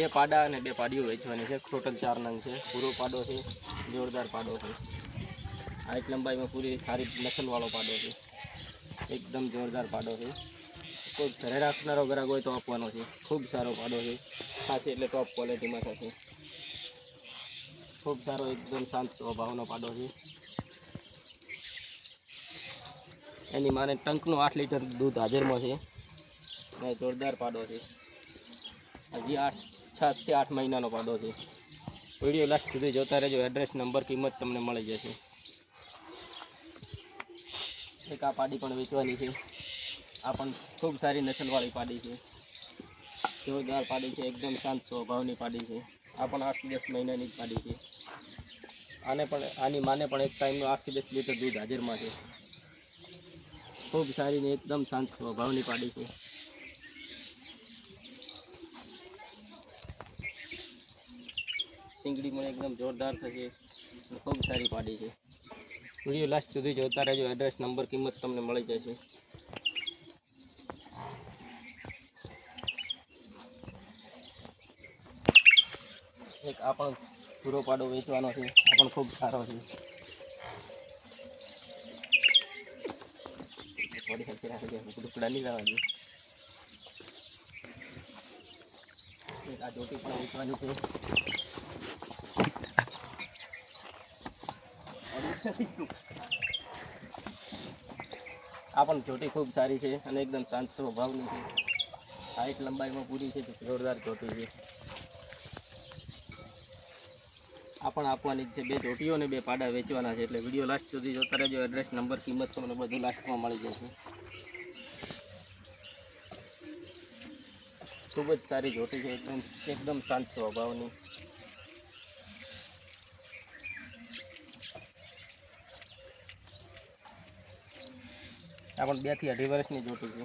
બે પાડા અને બે પાડીઓ વેચવાની છે. ટોટલ 4 નંગ છે. પૂરો પાડો છે, જોરદાર પાડો છે. હાઈટ લંબાઈમાં પૂરી સારી નસલવાળો પાડો છે. એકદમ જોરદાર પાડો છે. કોઈ ઘરે રાખનારો ગ્રાહક હોય તો આપવાનો છે. ખૂબ સારો પાડો છે. ખાસ એટલે ટોપ ક્વોલિટીમાં થશે. ખૂબ સારો એકદમ શાંત સ્વભાવનો પાડો છે. એની માને ટંકનું 8 લીટર દૂધ હાજરમાં છે. અને જોરદાર પાડો છે. હજી 6 થી 8 મહિનાનો પાડો છે. વિડીયો લાસ્ટ સુધી જોતા રહેજો. એડ્રેસ, નંબર, કિંમત તમને મળી જશે. એક આ પાડી પણ વેચવાની છે. આ પણ ખૂબ સારી નસલવાળી પાડી છે. જોરદાર પાડી છે. એકદમ શાંત સ્વભાવની પાડી છે. આ પણ 8 થી 10 મહિનાની જ પાડી છે. આની માને પણ એક ટાઈમનું 8 થી 10 લીટર દૂધ હાજરમાં છે. ખૂબ સારી ને એકદમ શાંત સ્વભાવની પાડી છે. સિંગડી પણ એકદમ જોરદાર થશે. ખૂબ સારી પાડી છે. વિડીયો લાસ્ટ સુધી જોતા રહેજો. એડ્રેસ, નંબર, કિંમત તમને મળી જશે. એક આ પણ પૂરો પાડો વેચવાનો છે. આ પણ ખૂબ સારો છે. થોડી હલકી રાખી દે, ટુકડા નહીં લાવવા. એક આ જોટી પણ વેચવાની છે. આ પણ જોટી ખૂબ સારી છે અને એકદમ શાંત સ્વભાવની છે. હાઈટ લંબાઈમાં પૂરી છે. જોરદાર જોટી છે. આ પણ આપવાની છે. 2 જોટીઓ અને 2 પાડા વેચવાના છે. એટલે વિડીયો લાસ્ટ સુધી જોતા રહેજો. એડ્રેસ, નંબર, કિંમત તમને બધું લાસ્ટમાં મળી જશે. ખૂબ જ સારી જોટી છે. એકદમ શાંત સ્વભાવની. આ પણ 2 થી 2.5 વર્ષની જોટી છે.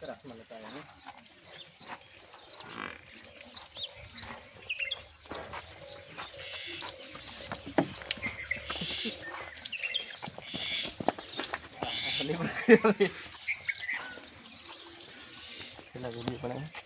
હાથમાં લેતા આવ્યા પેલા વિડીયો પણ